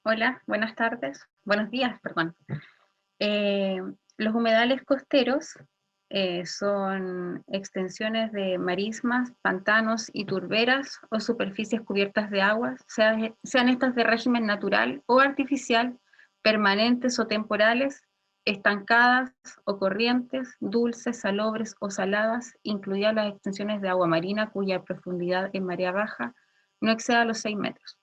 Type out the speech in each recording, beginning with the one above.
Hola, buenas tardes, buenos días, perdón. Eh, los humedales costeros son extensiones de marismas, pantanos y turberas o superficies cubiertas de agua, sean estas de régimen natural o artificial, permanentes o temporales, estancadas o corrientes, dulces, salobres o saladas, incluidas las extensiones de agua marina cuya profundidad en marea baja no exceda los 6 metros.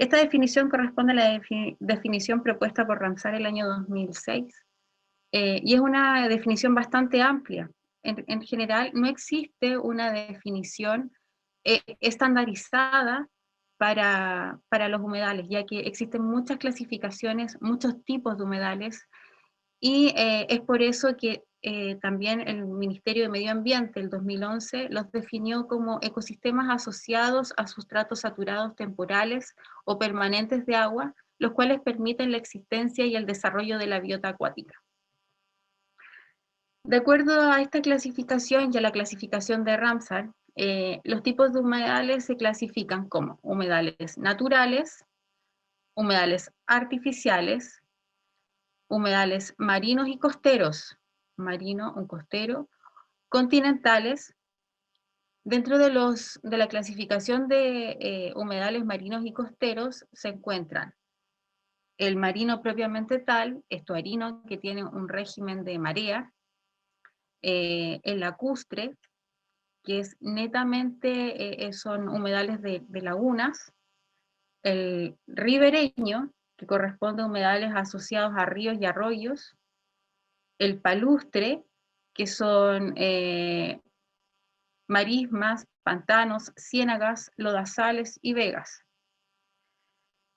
Esta definición corresponde a la definición propuesta por Ramsar el año 2006 y es una definición bastante amplia. En general, no existe una definición estandarizada para los humedales, ya que existen muchas clasificaciones, muchos tipos de humedales, y es por eso que también el Ministerio de Medio Ambiente, el 2011, los definió como ecosistemas asociados a sustratos saturados temporales o permanentes de agua, los cuales permiten la existencia y el desarrollo de la biota acuática. De acuerdo a esta clasificación y a la clasificación de Ramsar, los tipos de humedales se clasifican como humedales naturales, humedales artificiales, humedales marinos y costeros, marino, un costero, continentales. Dentro de la clasificación de humedales marinos y costeros se encuentran el marino propiamente tal, estuarino, que tiene un régimen de marea, el lacustre, que es netamente, son humedales de lagunas, el ribereño, que corresponde a humedales asociados a ríos y arroyos, el palustre, que son marismas, pantanos, ciénagas, lodazales y vegas.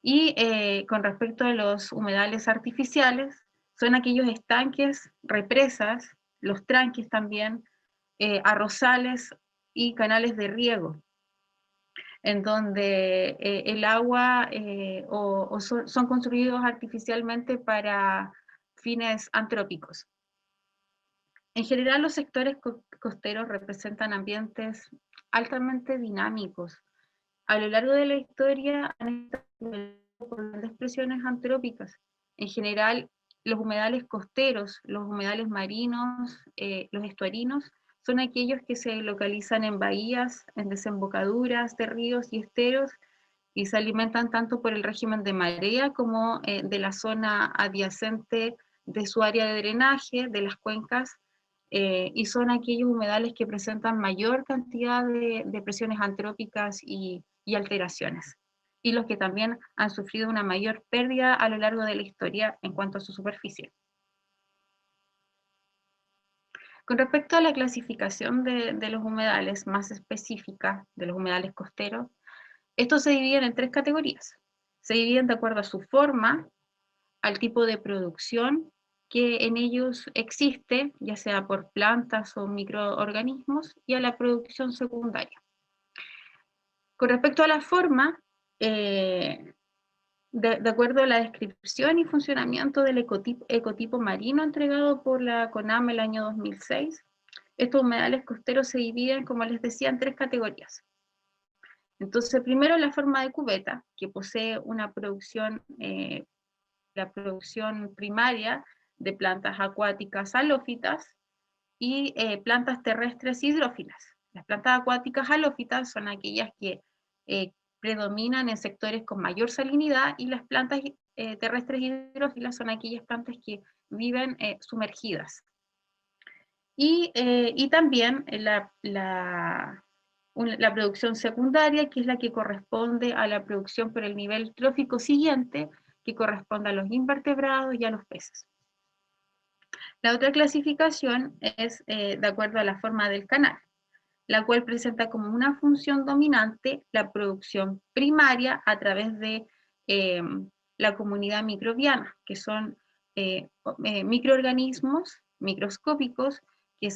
Y con respecto a los humedales artificiales, son aquellos estanques, represas, los tranques también, arrozales y canales de riego, en donde el agua son construidos artificialmente para fines antrópicos. En general, los sectores costeros representan ambientes altamente dinámicos. A lo largo de la historia han estado por grandes presiones antrópicas. En general, los humedales costeros, los humedales marinos, los estuarinos, son aquellos que se localizan en bahías, en desembocaduras de ríos y esteros, y se alimentan tanto por el régimen de marea como de la zona adyacente de su área de drenaje, de las cuencas, y son aquellos humedales que presentan mayor cantidad de presiones antrópicas y alteraciones, y los que también han sufrido una mayor pérdida a lo largo de la historia en cuanto a su superficie. Con respecto a la clasificación de los humedales más específica, de los humedales costeros, estos se dividen en 3 categorías. Se dividen de acuerdo a su forma, al tipo de producción que en ellos existe, ya sea por plantas o microorganismos, y a la producción secundaria. Con respecto a la forma, de acuerdo a la descripción y funcionamiento del ecotipo marino entregado por la CONAM el año 2006, estos humedales costeros se dividen, como les decía, en 3 categorías. Entonces, primero la forma de cubeta, que posee una producción, la producción primaria de plantas acuáticas halófitas y plantas terrestres hidrófilas. Las plantas acuáticas halófitas son aquellas que predominan en sectores con mayor salinidad, y las plantas terrestres hidrófilas son aquellas plantas que viven sumergidas. Y también la producción secundaria, que es la que corresponde a la producción por el nivel trófico siguiente, que corresponde a los invertebrados y a los peces. La otra clasificación es de acuerdo a la forma del canal, la cual presenta como una función dominante la producción primaria a través de la comunidad microbiana, que son microorganismos microscópicos que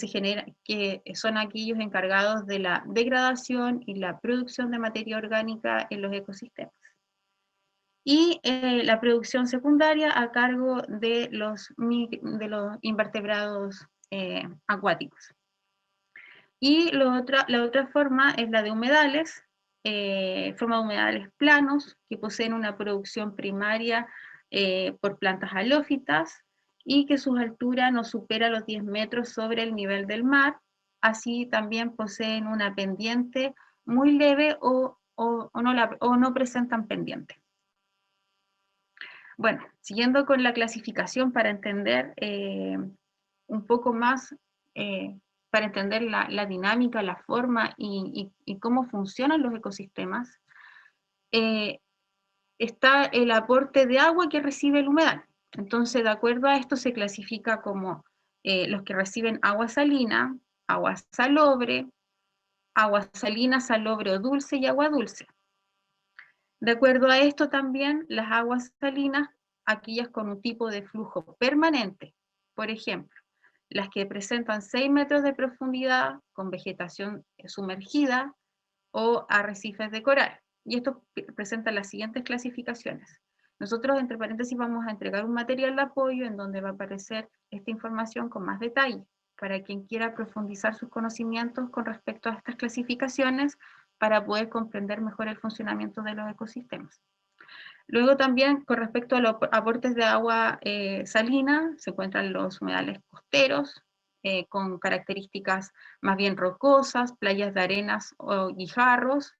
son aquellos encargados de la degradación y la producción de materia orgánica en los ecosistemas. Y la producción secundaria a cargo de los invertebrados acuáticos. Y la otra forma es la de humedales, forma de humedales planos, que poseen una producción primaria por plantas halófitas, y que su altura no supera los 10 metros sobre el nivel del mar. Así también poseen una pendiente muy leve o no presentan pendiente. Bueno, siguiendo con la clasificación para entender un poco más, para entender la dinámica, la forma y cómo funcionan los ecosistemas, está el aporte de agua que recibe el humedal. Entonces, de acuerdo a esto, se clasifica como los que reciben agua salina, agua salobre, agua salina, salobre o dulce y agua dulce. De acuerdo a esto también, las aguas salinas, aquellas con un tipo de flujo permanente, por ejemplo, las que presentan 6 metros de profundidad con vegetación sumergida o arrecifes de coral. Y esto presenta las siguientes clasificaciones. Nosotros, entre paréntesis, vamos a entregar un material de apoyo en donde va a aparecer esta información con más detalle, para quien quiera profundizar sus conocimientos con respecto a estas clasificaciones, para poder comprender mejor el funcionamiento de los ecosistemas. Luego también, con respecto a los aportes de agua salina, se encuentran los humedales costeros, con características más bien rocosas, playas de arenas o guijarros,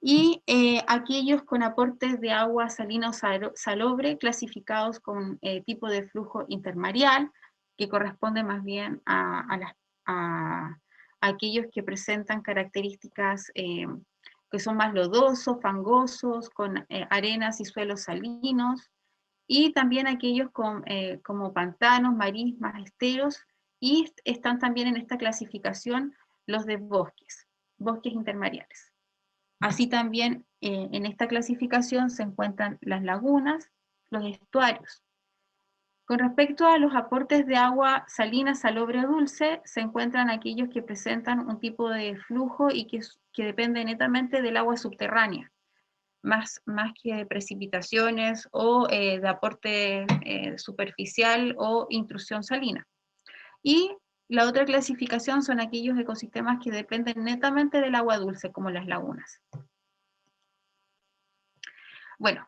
y aquellos con aportes de agua salina o salobre, clasificados con tipo de flujo intermareal, que corresponde más bien a aquellos que presentan características que son más lodosos, fangosos, con arenas y suelos salinos, y también aquellos como pantanos, marismas, esteros, y están también en esta clasificación los de bosques intermareales. Así también en esta clasificación se encuentran las lagunas, los estuarios. Con respecto a los aportes de agua salina, salobre o dulce, se encuentran aquellos que presentan un tipo de flujo y que depende netamente del agua subterránea, más que de precipitaciones o de aporte superficial o intrusión salina. Y la otra clasificación son aquellos ecosistemas que dependen netamente del agua dulce, como las lagunas. Bueno,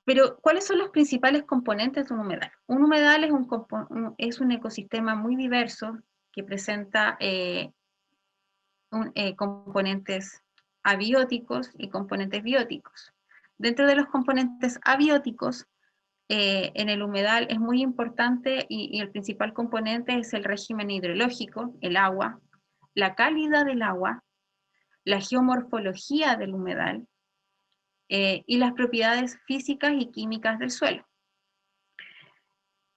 pero ¿cuáles son los principales componentes de un humedal? Un humedal es un ecosistema muy diverso que presenta componentes abióticos y componentes bióticos. Dentro de los componentes abióticos, en el humedal es muy importante y el principal componente es el régimen hidrológico, el agua, la calidad del agua, la geomorfología del humedal, y las propiedades físicas y químicas del suelo.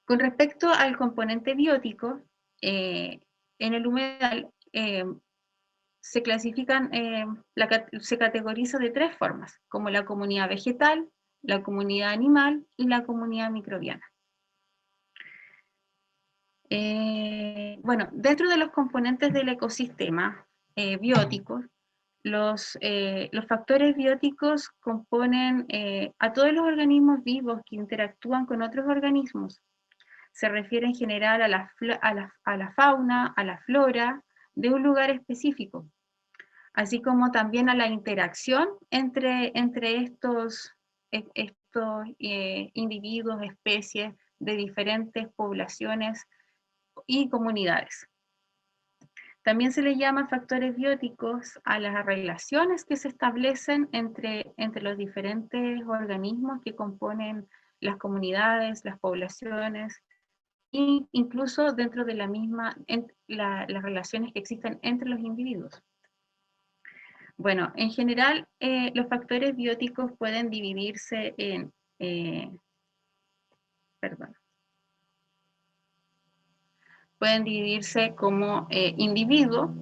Con respecto al componente biótico, en el humedal se clasifican, se categoriza de 3 formas, como la comunidad vegetal, la comunidad animal y la comunidad microbiana. Bueno, dentro de los componentes del ecosistema bióticos, los factores bióticos componen a todos los organismos vivos que interactúan con otros organismos. Se refiere en general a la fauna, a la flora de un lugar específico, así como también a la interacción entre estos individuos, especies de diferentes poblaciones y comunidades. También se le llama factores bióticos a las relaciones que se establecen entre los diferentes organismos que componen las comunidades, las poblaciones, e incluso dentro de las relaciones que existen entre los individuos. Bueno, en general, los factores bióticos pueden dividirse en, pueden dividirse como individuo,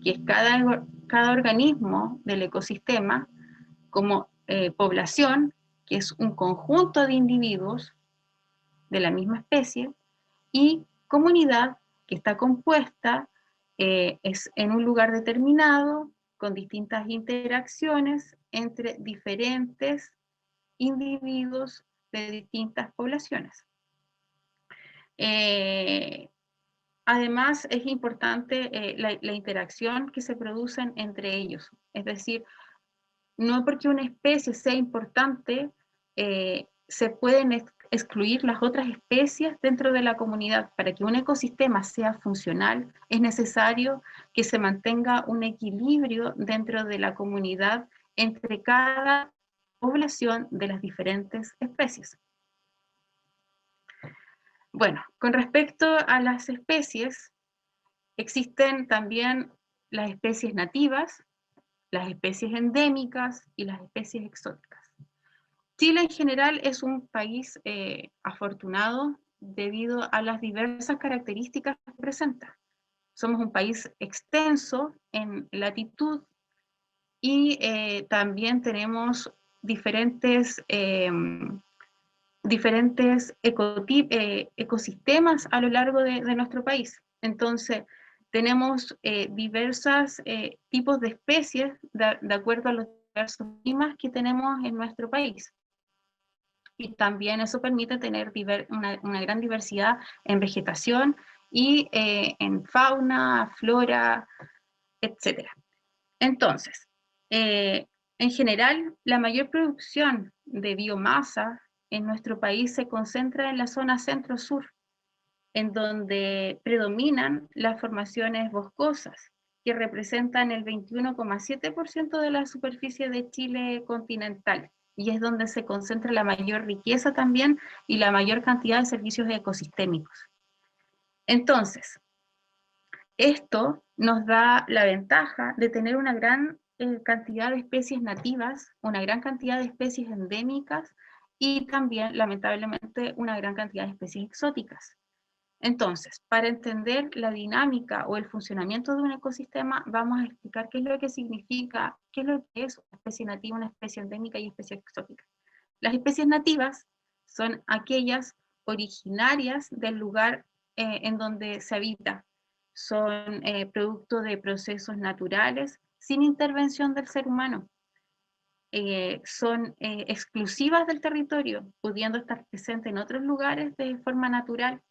que es cada organismo del ecosistema, como población, que es un conjunto de individuos de la misma especie, y comunidad, que está compuesta, es en un lugar determinado, con distintas interacciones entre diferentes individuos de distintas poblaciones. Además, es importante la interacción que se producen entre ellos. Es decir, no porque una especie sea importante, se pueden excluir las otras especies dentro de la comunidad. Para que un ecosistema sea funcional, es necesario que se mantenga un equilibrio dentro de la comunidad entre cada población de las diferentes especies. Bueno, con respecto a las especies, existen también las especies nativas, las especies endémicas y las especies exóticas. Chile en general es un país afortunado debido a las diversas características que presenta. Somos un país extenso en latitud y también tenemos diferentes, ecosistemas a lo largo de nuestro país. Entonces, tenemos diversos tipos de especies de acuerdo a los diversos climas que tenemos en nuestro país. Y también eso permite tener una gran diversidad en vegetación y en fauna, flora, etc. Entonces, en general, la mayor producción de biomasa en nuestro país se concentra en la zona centro-sur, en donde predominan las formaciones boscosas, que representan el 21,7% de la superficie de Chile continental, y es donde se concentra la mayor riqueza también y la mayor cantidad de servicios ecosistémicos. Entonces, esto nos da la ventaja de tener una gran cantidad de especies nativas, una gran cantidad de especies endémicas y también, lamentablemente, una gran cantidad de especies exóticas. Entonces, para entender la dinámica o el funcionamiento de un ecosistema, vamos a explicar qué es lo que significa, qué es lo que es una especie nativa, una especie endémica y especie exótica. Las especies nativas son aquellas originarias del lugar en donde se habita. Son producto de procesos naturales sin intervención del ser humano. Son exclusivas del territorio, pudiendo estar presentes en otros lugares de forma natural,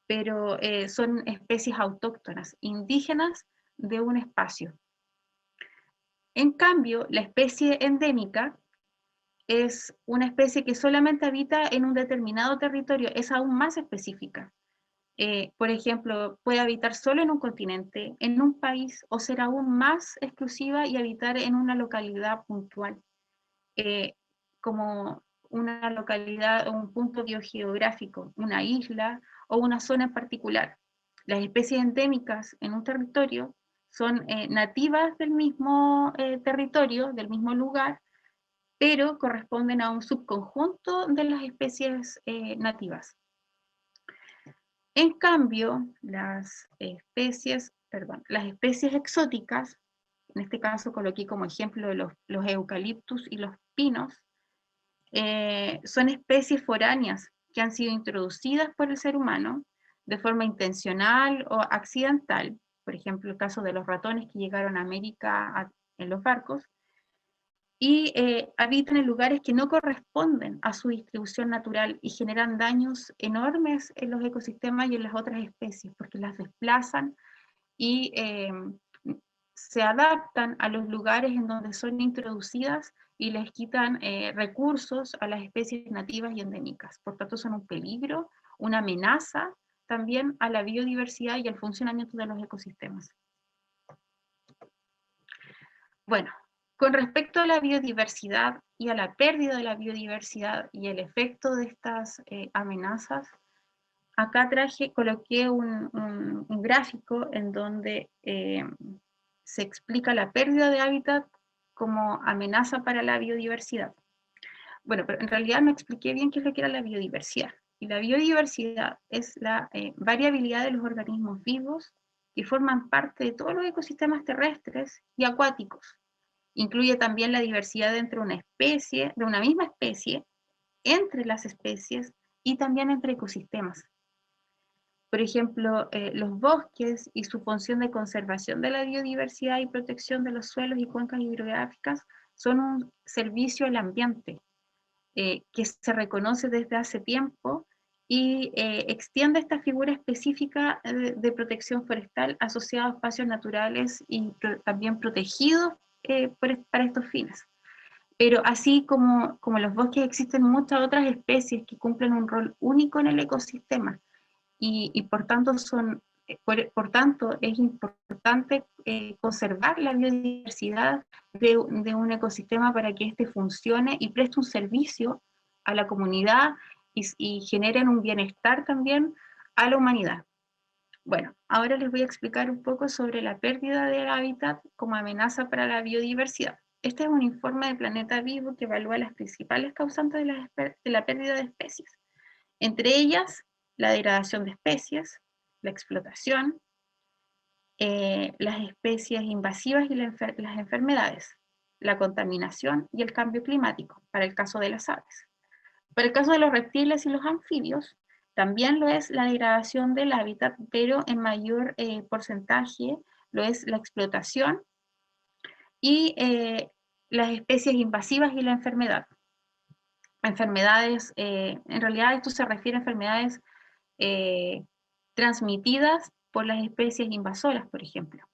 pero son especies autóctonas, indígenas de un espacio. En cambio, la especie endémica es una especie que solamente habita en un determinado territorio, es aún más específica. Por ejemplo, puede habitar solo en un continente, en un país, o ser aún más exclusiva y habitar en una localidad puntual, como una localidad o un punto biogeográfico, una isla o una zona en particular. Las especies endémicas en un territorio son nativas del mismo territorio, del mismo lugar, pero corresponden a un subconjunto de las especies nativas. En cambio, las especies exóticas, en este caso coloqué como ejemplo los eucaliptus y los pinos, son especies foráneas que han sido introducidas por el ser humano de forma intencional o accidental, por ejemplo el caso de los ratones que llegaron a América en los barcos, y habitan en lugares que no corresponden a su distribución natural y generan daños enormes en los ecosistemas y en las otras especies, porque las desplazan y se adaptan a los lugares en donde son introducidas y les quitan recursos a las especies nativas y endémicas. Por tanto, son un peligro, una amenaza también a la biodiversidad y al funcionamiento de los ecosistemas. Bueno, con respecto a la biodiversidad y a la pérdida de la biodiversidad y el efecto de estas amenazas, acá coloqué un gráfico en donde se explica la pérdida de hábitat como amenaza para la biodiversidad. Bueno, pero en realidad no expliqué bien qué es lo que era la biodiversidad. Y la biodiversidad es la variabilidad de los organismos vivos que forman parte de todos los ecosistemas terrestres y acuáticos. Incluye también la diversidad entre una especie, de una misma especie, entre las especies y también entre ecosistemas. Por ejemplo, los bosques y su función de conservación de la biodiversidad y protección de los suelos y cuencas hidrográficas son un servicio al ambiente que se reconoce desde hace tiempo y extiende esta figura específica de protección forestal asociada a espacios naturales y también protegidos para estos fines. Pero así como los bosques, existen muchas otras especies que cumplen un rol único en el ecosistema y por tanto por tanto es importante conservar la biodiversidad de un ecosistema para que éste funcione y preste un servicio a la comunidad y generen un bienestar también a la humanidad. Bueno, ahora les voy a explicar un poco sobre la pérdida del hábitat como amenaza para la biodiversidad. Este es un informe de Planeta Vivo que evalúa las principales causantes de la pérdida de especies. Entre ellas, la degradación de especies, la explotación, las especies invasivas y las enfermedades, la contaminación y el cambio climático, para el caso de las aves. Para el caso de los reptiles y los anfibios, también lo es la degradación del hábitat, pero en mayor porcentaje lo es la explotación y las especies invasivas y la enfermedad. Enfermedades, en realidad esto se refiere a enfermedades transmitidas por las especies invasoras, por ejemplo.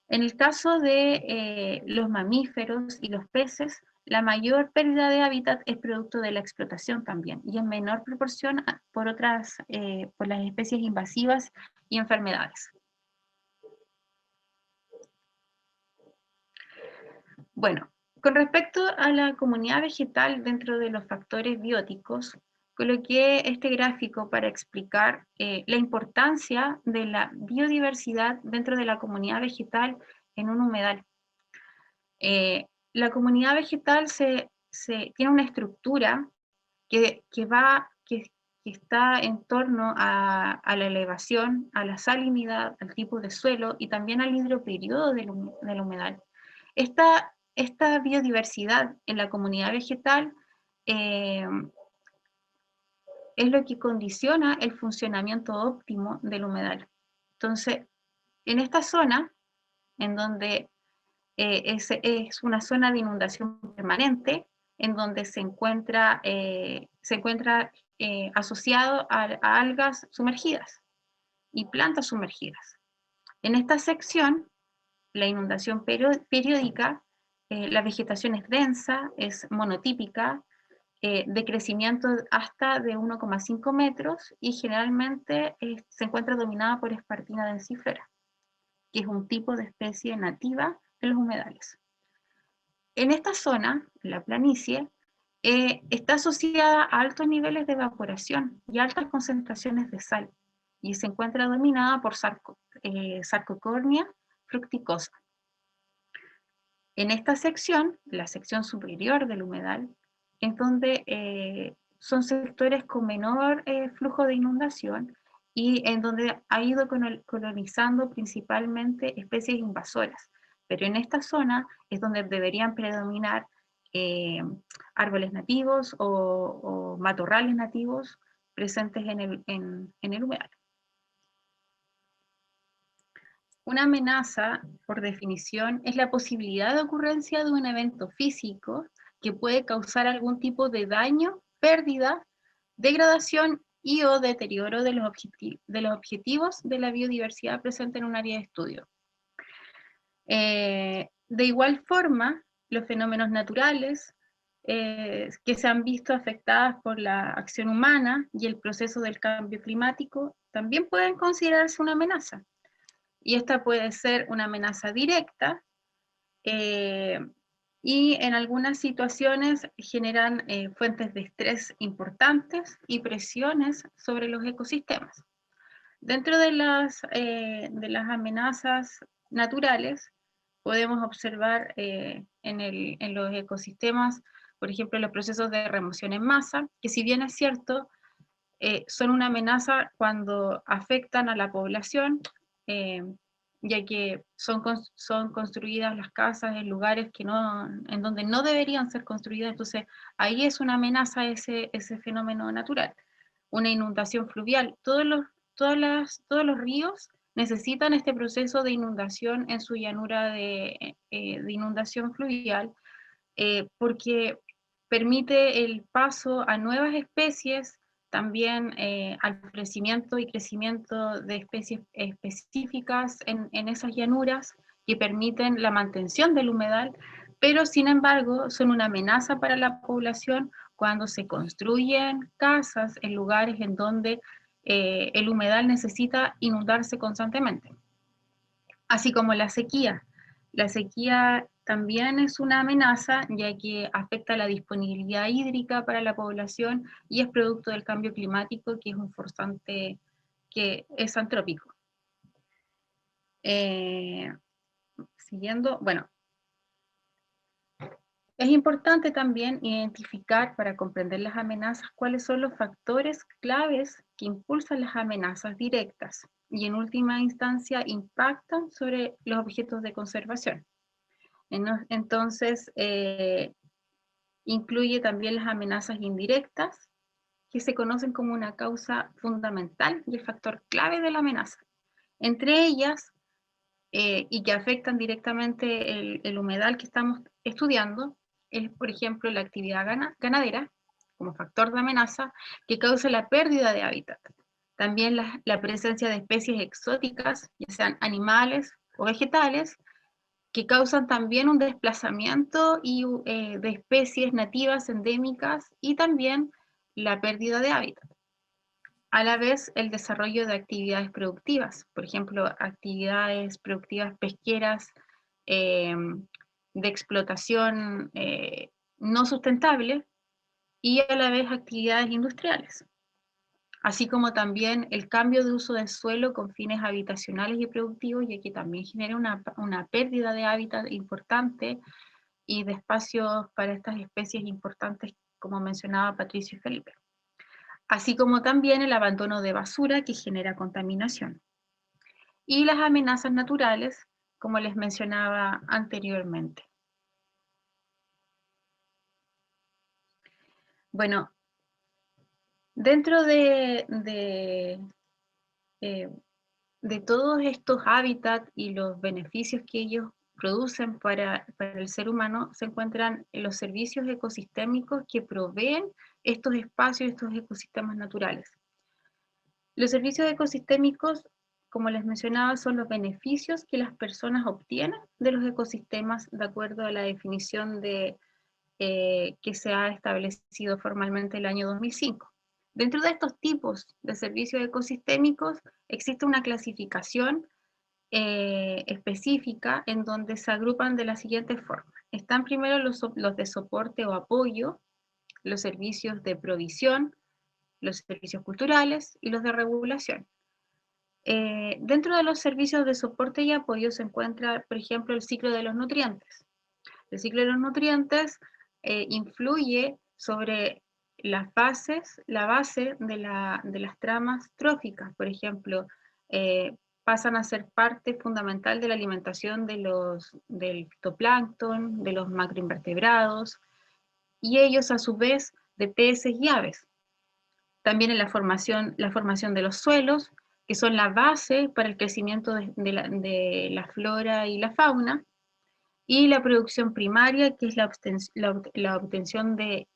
En el caso de los mamíferos y los peces, la mayor pérdida de hábitat es producto de la explotación también, y en menor proporción por por las especies invasivas y enfermedades. Bueno, con respecto a la comunidad vegetal dentro de los factores bióticos, coloqué este gráfico para explicar la importancia de la biodiversidad dentro de la comunidad vegetal en un humedal. La comunidad vegetal tiene una estructura que está en torno a la elevación, a la salinidad, al tipo de suelo y también al hidroperiodo del humedal. Esta biodiversidad en la comunidad vegetal es lo que condiciona el funcionamiento óptimo del humedal. Entonces, en esta zona, en donde es una zona de inundación permanente, en donde se encuentra asociado a algas sumergidas y plantas sumergidas. En esta sección, la inundación periódica, la vegetación es densa, es monotípica, de crecimiento hasta de 1,5 metros y generalmente se encuentra dominada por Espartina densifera, que es un tipo de especie nativa en los humedales. En esta zona, la planicie, está asociada a altos niveles de evaporación y altas concentraciones de sal, y se encuentra dominada por Sarcocórnea fructicosa. En esta sección, la sección superior del humedal, es donde son sectores con menor flujo de inundación y en donde ha ido colonizando principalmente especies invasoras. Pero en esta zona es donde deberían predominar árboles nativos o matorrales nativos presentes en el humedal. Una amenaza, por definición, es la posibilidad de ocurrencia de un evento físico que puede causar algún tipo de daño, pérdida, degradación y o deterioro de los objetivos de la biodiversidad presente en un área de estudio. De igual forma, los fenómenos naturales que se han visto afectadas por la acción humana y el proceso del cambio climático también pueden considerarse una amenaza. Y esta puede ser una amenaza directa y en algunas situaciones generan fuentes de estrés importantes y presiones sobre los ecosistemas. Dentro de las amenazas naturales podemos observar en los ecosistemas, por ejemplo, los procesos de remoción en masa, que si bien es cierto, son una amenaza cuando afectan a la población, ya que son construidas las casas en lugares en donde no deberían ser construidas, entonces ahí es una amenaza ese fenómeno natural. Una inundación fluvial, todos los ríos necesitan este proceso de inundación en su llanura de inundación fluvial, porque permite el paso a nuevas especies también al crecimiento de especies específicas en esas llanuras que permiten la mantención del humedal, pero sin embargo son una amenaza para la población cuando se construyen casas en lugares en donde el humedal necesita inundarse constantemente. Así como la sequía. La sequía también es una amenaza, ya que afecta la disponibilidad hídrica para la población y es producto del cambio climático, que es un forzante que es antrópico. Siguiendo, bueno, es importante también identificar para comprender las amenazas cuáles son los factores claves que impulsan las amenazas directas y en última instancia impactan sobre los objetos de conservación. Entonces, incluye también las amenazas indirectas, que se conocen como una causa fundamental y el factor clave de la amenaza. Entre ellas, y que afectan directamente el humedal que estamos estudiando, es, por ejemplo, la actividad ganadera, como factor de amenaza, que causa la pérdida de hábitat. También la presencia de especies exóticas, ya sean animales o vegetales, que causan también un desplazamiento de especies nativas endémicas y también la pérdida de hábitat. A la vez, el desarrollo de actividades productivas, por ejemplo, actividades productivas pesqueras de explotación no sustentable y a la vez actividades industriales, así como también el cambio de uso del suelo con fines habitacionales y productivos, y que también genera una pérdida de hábitat importante y de espacios para estas especies importantes, como mencionaba Patricio y Felipe. Así como también el abandono de basura que genera contaminación. Y las amenazas naturales, como les mencionaba anteriormente. Bueno, dentro de todos estos hábitats y los beneficios que ellos producen para el ser humano, se encuentran los servicios ecosistémicos que proveen estos espacios, estos ecosistemas naturales. Los servicios ecosistémicos, como les mencionaba, son los beneficios que las personas obtienen de los ecosistemas de acuerdo a la definición que se ha establecido formalmente el año 2005. Dentro de estos tipos de servicios ecosistémicos existe una clasificación específica en donde se agrupan de la siguiente forma. Están primero los de soporte o apoyo, los servicios de provisión, los servicios culturales y los de regulación. Dentro de los servicios de soporte y apoyo se encuentra, por ejemplo, el ciclo de los nutrientes. El ciclo de los nutrientes influye sobre la base de las tramas tróficas. Por ejemplo, pasan a ser parte fundamental de la alimentación del fitoplancton, de los macroinvertebrados, y ellos a su vez de peces y aves. También en la formación de los suelos, que son la base para el crecimiento de la flora y la fauna, y la producción primaria, que es la obtención de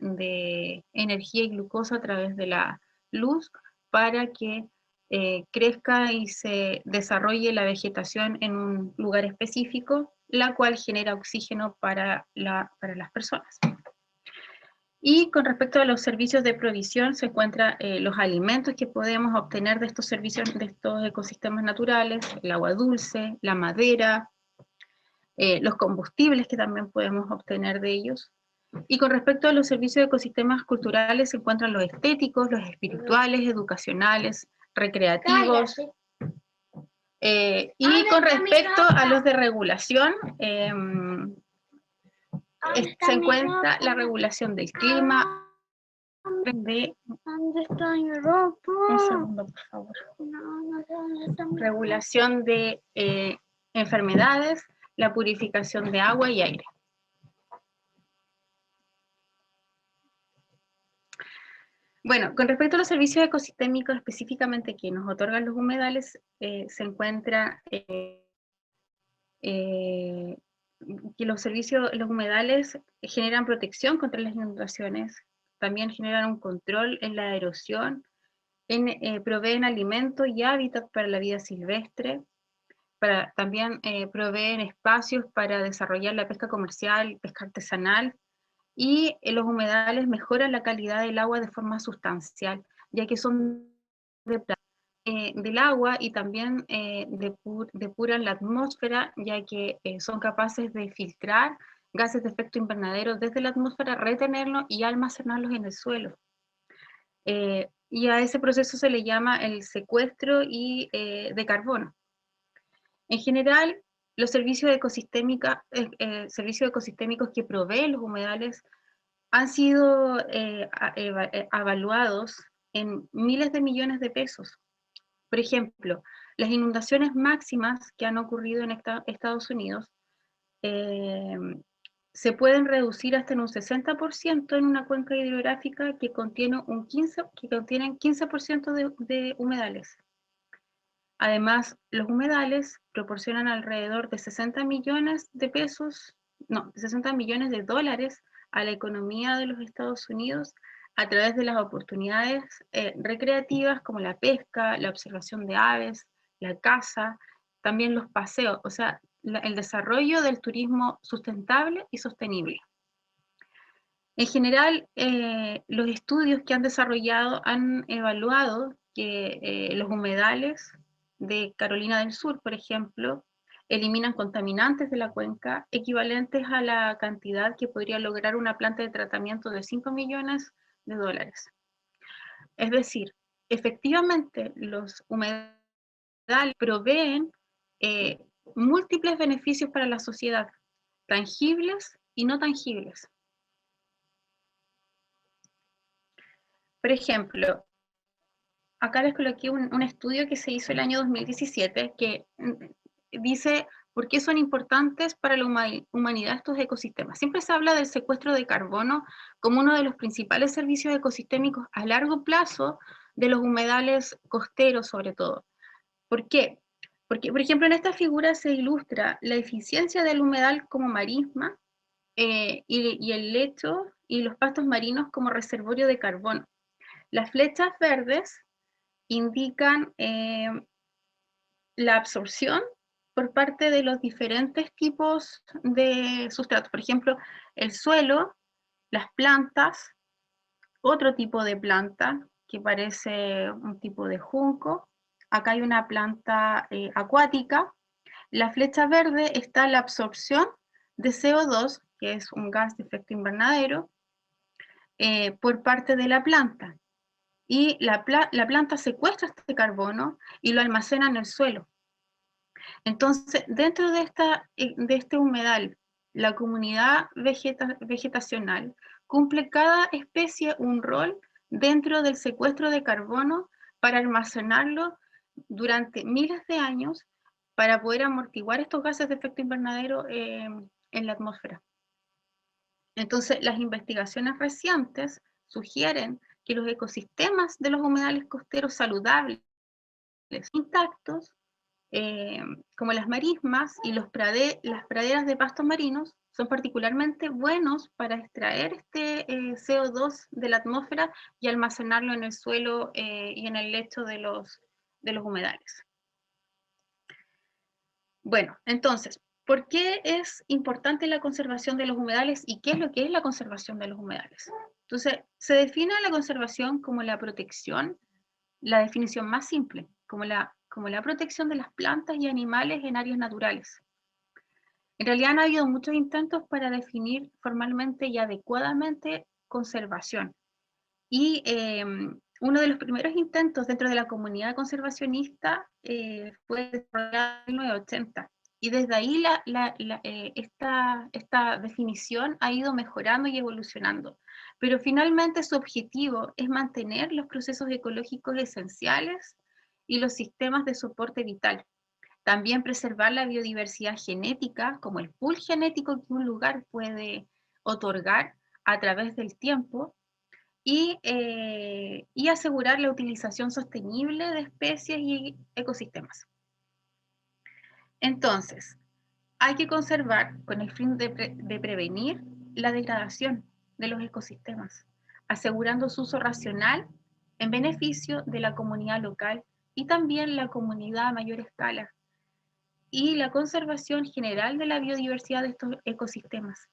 energía y glucosa a través de la luz para que crezca y se desarrolle la vegetación en un lugar específico, la cual genera oxígeno para las personas. Y con respecto a los servicios de provisión, se encuentran los alimentos que podemos obtener de estos servicios, de estos ecosistemas naturales, el agua dulce, la madera, los combustibles que también podemos obtener de ellos. Y con respecto a los servicios de ecosistemas culturales, se encuentran los estéticos, los espirituales, educacionales, recreativos. Y con respecto a los de regulación, se encuentra la regulación del clima, ¿Dónde está mi ropa? Un segundo, por favor. No sé dónde está mi Regulación de enfermedades, la purificación de agua y aire. Bueno, con respecto a los servicios ecosistémicos específicamente que nos otorgan los humedales, se encuentra que los humedales generan protección contra las inundaciones, también generan un control en la erosión, proveen alimento y hábitat para la vida silvestre, también proveen espacios para desarrollar la pesca comercial, pesca artesanal, y los humedales mejoran la calidad del agua de forma sustancial, ya que son del agua y también depuran la atmósfera, ya que son capaces de filtrar gases de efecto invernadero desde la atmósfera, retenerlos y almacenarlos en el suelo. Y a ese proceso se le llama el secuestro de carbono. En general, los servicios ecosistémicos que proveen los humedales han sido evaluados en miles de millones de pesos. Por ejemplo, las inundaciones máximas que han ocurrido en Estados Unidos se pueden reducir hasta en un 60% en una cuenca hidrográfica que contienen 15% de humedales. Además, los humedales proporcionan alrededor de 60 millones de pesos, no, 60 millones de dólares a la economía de los Estados Unidos a través de las oportunidades recreativas como la pesca, la observación de aves, la caza, también los paseos, o sea, el desarrollo del turismo sustentable y sostenible. En general, los estudios que han desarrollado han evaluado que los humedales de Carolina del Sur, por ejemplo, eliminan contaminantes de la cuenca equivalentes a la cantidad que podría lograr una planta de tratamiento de 5 millones de dólares. Es decir, efectivamente los humedales proveen múltiples beneficios para la sociedad, tangibles y no tangibles. Por ejemplo, acá les coloqué un estudio que se hizo el año 2017 que dice por qué son importantes para la humanidad estos ecosistemas. Siempre se habla del secuestro de carbono como uno de los principales servicios ecosistémicos a largo plazo de los humedales costeros sobre todo. ¿Por qué? Porque, por ejemplo, en esta figura se ilustra la eficiencia del humedal como marisma y el lecho y los pastos marinos como reservorio de carbono. Las flechas verdes indican la absorción por parte de los diferentes tipos de sustratos. Por ejemplo, el suelo, las plantas, otro tipo de planta que parece un tipo de junco. Acá hay una planta acuática. La flecha verde está la absorción de CO2, que es un gas de efecto invernadero, por parte de la planta. Y la planta secuestra este carbono y lo almacena en el suelo. Entonces, dentro de este humedal, la comunidad vegetacional cumple cada especie un rol dentro del secuestro de carbono para almacenarlo durante miles de años para poder amortiguar estos gases de efecto invernadero en la atmósfera. Entonces, las investigaciones recientes sugieren que los ecosistemas de los humedales costeros saludables, intactos, como las marismas y las praderas de pastos marinos, son particularmente buenos para extraer este CO2 de la atmósfera y almacenarlo en el suelo y en el lecho de los humedales. Bueno, entonces, ¿por qué es importante la conservación de los humedales y qué es lo que es la conservación de los humedales? Entonces, se define la conservación como la protección, la definición más simple, como la protección de las plantas y animales en áreas naturales. En realidad han habido muchos intentos para definir formalmente y adecuadamente conservación. Y uno de los primeros intentos dentro de la comunidad conservacionista fue desarrollado en 1980. Y desde ahí esta definición ha ido mejorando y evolucionando. Pero finalmente su objetivo es mantener los procesos ecológicos esenciales y los sistemas de soporte vital. También preservar la biodiversidad genética, como el pool genético que un lugar puede otorgar a través del tiempo, y asegurar la utilización sostenible de especies y ecosistemas. Entonces, hay que conservar con el fin de prevenir la degradación de los ecosistemas. asegurando su uso racional en beneficio de la comunidad local y también la comunidad a mayor escala, y la conservación general de la biodiversidad de estos ecosistemas.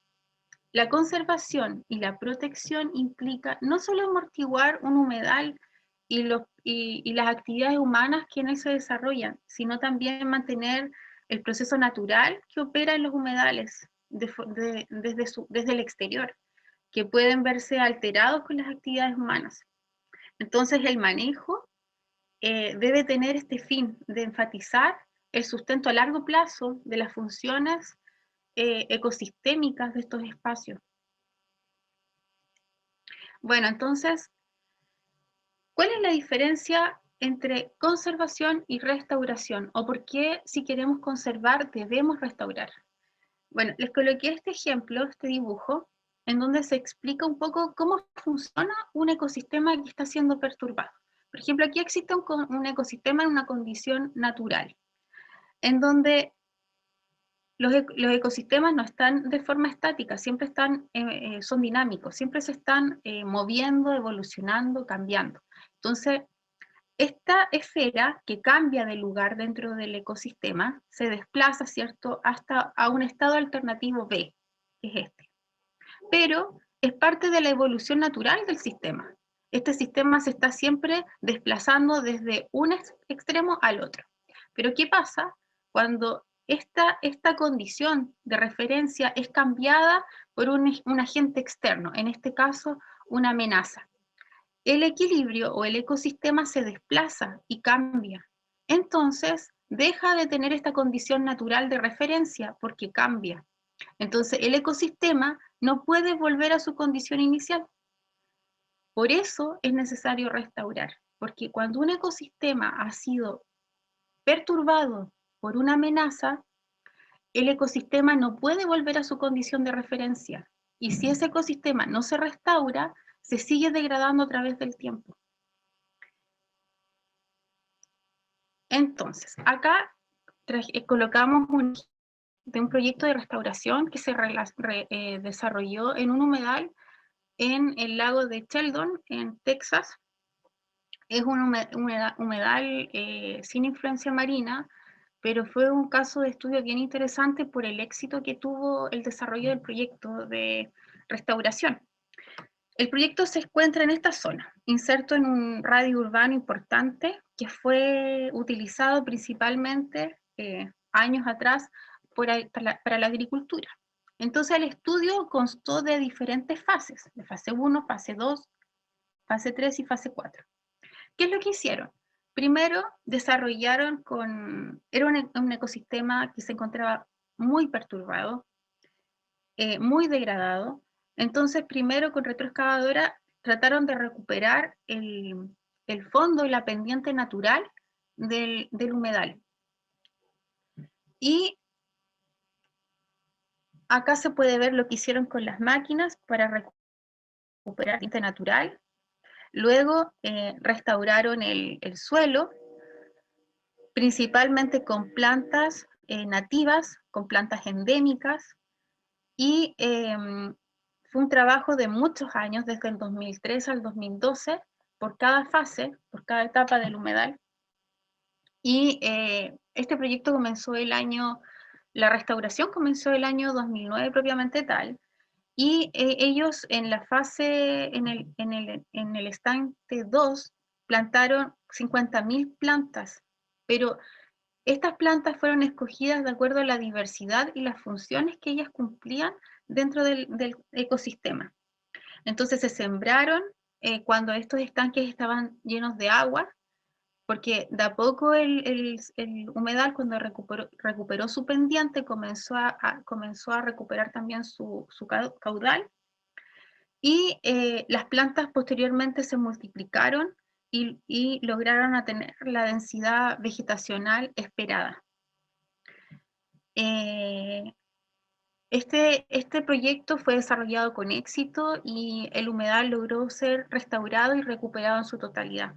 La conservación y la protección implica no solo amortiguar un humedal y las actividades humanas que en él se desarrollan, sino también mantener el proceso natural que opera en los humedales desde el exterior, que pueden verse alterados con las actividades humanas. Entonces el manejo debe tener este fin de enfatizar el sustento a largo plazo de las funciones ecosistémicas de estos espacios. Bueno, entonces, ¿cuál es la diferencia entre conservación y restauración? ¿O por qué si queremos conservar debemos restaurar? Bueno, les coloqué este ejemplo, este dibujo, en donde se explica un poco cómo funciona un ecosistema que está siendo perturbado. Por ejemplo, aquí existe un ecosistema en una condición natural, en donde los ecosistemas no están de forma estática, siempre son dinámicos, siempre se están moviendo, evolucionando, cambiando. Entonces, esta esfera que cambia de lugar dentro del ecosistema se desplaza, ¿cierto?, hasta a un estado alternativo B, que es este. Pero es parte de la evolución natural del sistema. Este sistema se está siempre desplazando desde un extremo al otro. Pero ¿qué pasa cuando esta condición de referencia es cambiada por un agente externo, en este caso una amenaza? El equilibrio o el ecosistema se desplaza y cambia. Entonces, deja de tener esta condición natural de referencia porque cambia. Entonces, el ecosistema no puede volver a su condición inicial. Por eso es necesario restaurar, porque cuando un ecosistema ha sido perturbado por una amenaza, el ecosistema no puede volver a su condición de referencia. Y si ese ecosistema no se restaura, se sigue degradando a través del tiempo. Entonces, acá colocamos de un proyecto de restauración que se desarrolló en un humedal en el lago de Sheldon, en Texas. Es un humedal sin influencia marina, pero fue un caso de estudio bien interesante por el éxito que tuvo el desarrollo del proyecto de restauración. El proyecto se encuentra en esta zona, inserto en un radio urbano importante que fue utilizado principalmente años atrás para la agricultura. Entonces el estudio constó de diferentes fases, de fase 1, fase 2, fase 3 y fase 4. ¿Qué es lo que hicieron? Primero desarrollaron era un ecosistema que se encontraba muy perturbado, muy degradado. Entonces primero con retroexcavadora trataron de recuperar el fondo y la pendiente natural del humedal. Y acá se puede ver lo que hicieron con las máquinas para recuperar la pendiente natural. Luego restauraron el suelo, principalmente con plantas nativas, con plantas endémicas, y fue un trabajo de muchos años, desde el 2003 al 2012, por cada fase, por cada etapa del humedal. Y este proyecto comenzó la restauración comenzó el año 2009 propiamente tal, y ellos en la fase, en el estante 2, plantaron 50.000 plantas, pero estas plantas fueron escogidas de acuerdo a la diversidad y las funciones que ellas cumplían dentro del ecosistema. Entonces se sembraron cuando estos estanques estaban llenos de agua, porque de a poco el humedal, cuando recuperó su pendiente, comenzó a recuperar también su caudal, y las plantas posteriormente se multiplicaron y lograron a tener la densidad vegetacional esperada. Este proyecto fue desarrollado con éxito y el humedal logró ser restaurado y recuperado en su totalidad.